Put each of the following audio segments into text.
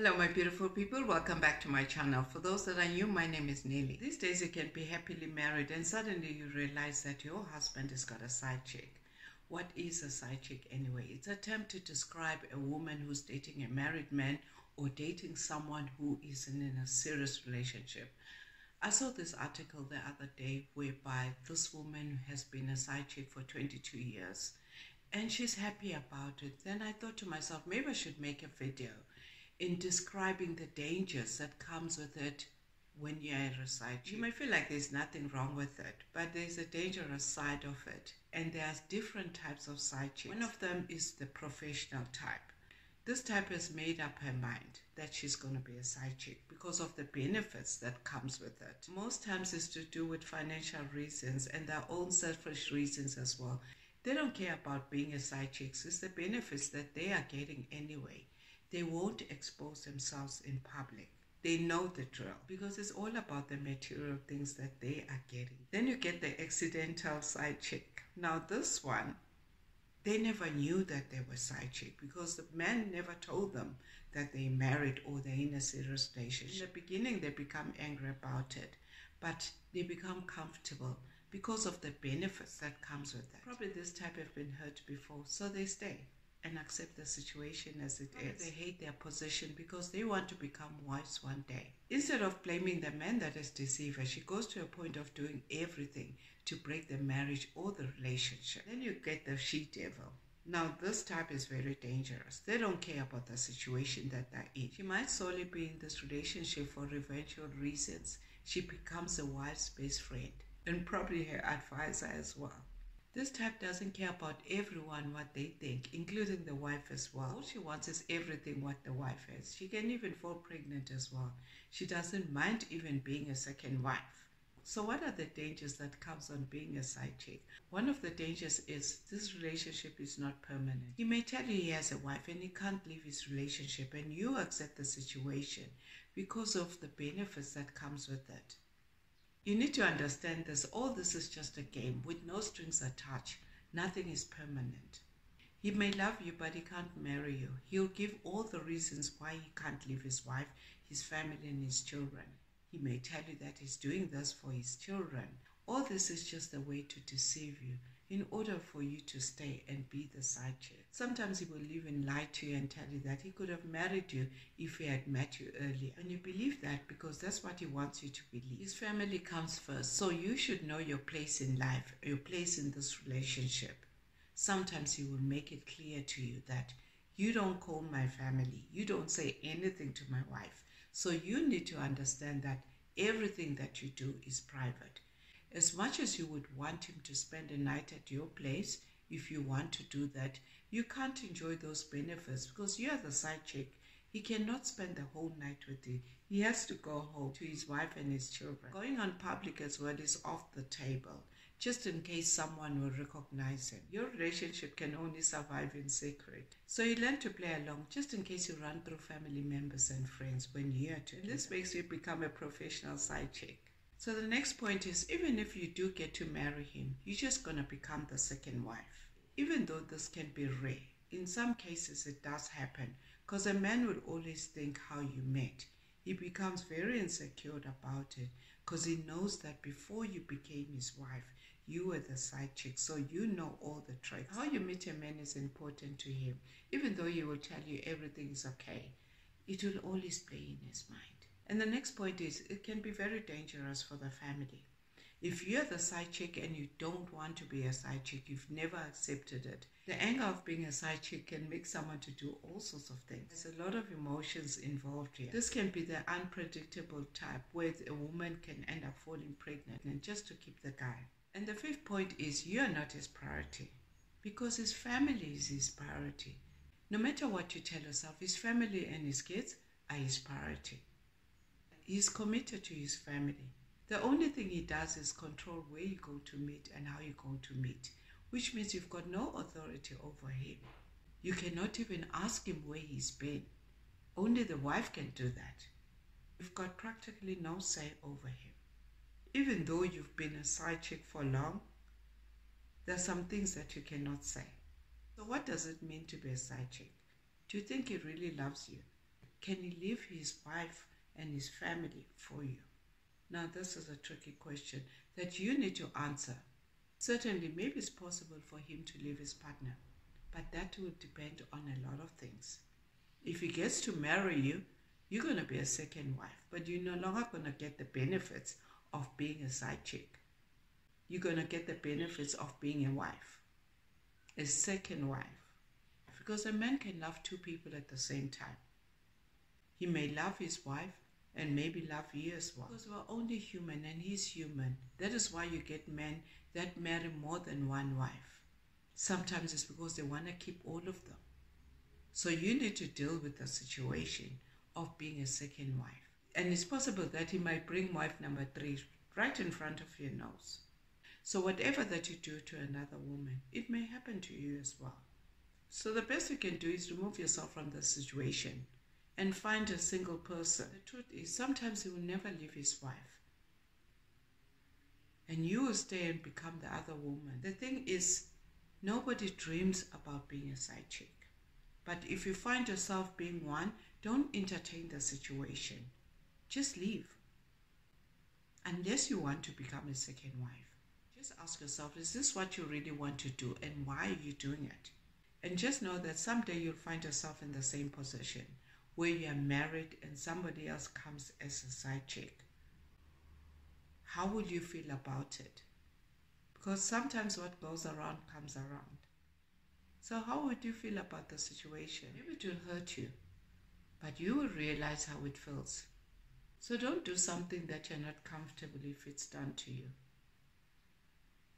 Hello my beautiful people, welcome back to my channel. For those that are new, my name is Nelly. These days you can be happily married and suddenly you realize that your husband has got a side chick. What is a side chick anyway? It's a term to describe a woman who's dating a married man or dating someone who isn't in a serious relationship. I saw this article the other day whereby this woman has been a side chick for 22 years and she's happy about it. Then I thought to myself, maybe I should make a video in describing the dangers that comes with it when you're a side chick. You may feel like there's nothing wrong with it, but there's a dangerous side of it. And there's different types of side chicks. One of them is the professional type. This type has made up her mind that she's going to be a side chick because of the benefits that comes with it. Most times it's to do with financial reasons and their own selfish reasons as well. They don't care about being a side chick. It's the benefits that they are getting anyway. They won't expose themselves in public. They know the drill because it's all about the material things that they are getting. Then you get the accidental side chick. Now this one, they never knew that they were side chick because the man never told them that they're married or they're in a serious relationship. In the beginning, they become angry about it, but they become comfortable because of the benefits that comes with that. Probably this type have been hurt before, so they stay and accept the situation as it is. They hate their position because they want to become wives one day. Instead of blaming the man that has deceived her, she goes to a point of doing everything to break the marriage or the relationship. Then you get the she-devil. Now this type is very dangerous. They don't care about the situation that they're in. She might solely be in this relationship for revengeful reasons. She becomes a wife's best friend and probably her advisor as well. This type doesn't care about everyone what they think, including the wife as well. All she wants is everything what the wife has. She can even fall pregnant as well. She doesn't mind even being a second wife. So what are the dangers that comes on being a side chick? One of the dangers is this relationship is not permanent. He may tell you he has a wife and he can't leave his relationship and you accept the situation because of the benefits that comes with it. You need to understand this. All this is just a game with no strings attached. Nothing is permanent. He may love you, but he can't marry you. He'll give all the reasons why he can't leave his wife, his family, and his children. He may tell you that he's doing this for his children. All this is just a way to deceive you in order for you to stay and be the side chick. Sometimes he will even lie to you and tell you that he could have married you if he had met you earlier. And you believe that because that's what he wants you to believe. His family comes first, so you should know your place in life, your place in this relationship. Sometimes he will make it clear to you that you don't call my family, you don't say anything to my wife. So you need to understand that everything that you do is private. As much as you would want him to spend a night at your place, if you want to do that, you can't enjoy those benefits because you are the side chick. He cannot spend the whole night with you. He has to go home to his wife and his children. Going on public as well is off the table, just in case someone will recognize him. Your relationship can only survive in secret. So you learn to play along just in case you run through family members and friends when you're together. And this makes you become a professional side chick. So the next point is, even if you do get to marry him, you're just going to become the second wife. Even though this can be rare, in some cases it does happen because a man will always think how you met. He becomes very insecure about it because he knows that before you became his wife, you were the side chick, so you know all the tricks. How you meet a man is important to him. Even though he will tell you everything is okay, it will always play in his mind. And the next point is, it can be very dangerous for the family. If you're the side chick and you don't want to be a side chick, you've never accepted it, the anger of being a side chick can make someone to do all sorts of things. There's a lot of emotions involved here. This can be the unpredictable type where a woman can end up falling pregnant and just to keep the guy. And the fifth point is, you are not his priority because his family is his priority. No matter what you tell yourself, his family and his kids are his priority. He's committed to his family. The only thing he does is control where you go to meet and how you're going to meet, which means you've got no authority over him. You cannot even ask him where he's been. Only the wife can do that. You've got practically no say over him. Even though you've been a side chick for long, there are some things that you cannot say. So what does it mean to be a side chick? Do you think he really loves you? Can he leave his wife and his family for you? Now, this is a tricky question that you need to answer. Certainly, maybe it's possible for him to leave his partner, but that will depend on a lot of things. If he gets to marry you, you're going to be a second wife, but you're no longer going to get the benefits of being a side chick. You're going to get the benefits of being a wife, a second wife. Because a man can love two people at the same time. He may love his wife and maybe love you as well. Because we're only human and he's human. That is why you get men that marry more than one wife. Sometimes it's because they want to keep all of them. So you need to deal with the situation of being a second wife. And it's possible that he might bring wife number 3 right in front of your nose. So whatever that you do to another woman, it may happen to you as well. So the best you can do is remove yourself from the situation and find a single person. The truth is, sometimes he will never leave his wife. And you will stay and become the other woman. The thing is, nobody dreams about being a side chick. But if you find yourself being one, don't entertain the situation. Just leave. Unless you want to become a second wife. Just ask yourself, is this what you really want to do and why are you doing it? And just know that someday you'll find yourself in the same position where you are married and somebody else comes as a side chick. How will you feel about it? Because sometimes what goes around comes around. So how would you feel about the situation? Maybe it will hurt you, but you will realize how it feels. So don't do something that you're not comfortable if it's done to you.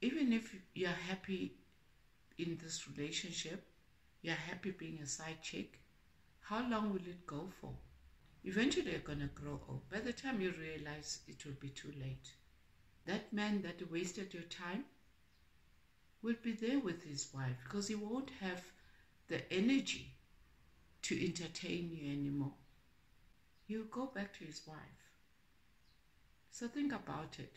Even if you're happy in this relationship, you're happy being a side chick, how long will it go for? Eventually you're going to grow old. By the time you realize, it will be too late. That man that wasted your time will be there with his wife because he won't have the energy to entertain you anymore. He'll go back to his wife. So think about it.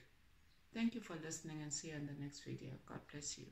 Thank you for listening and see you in the next video. God bless you.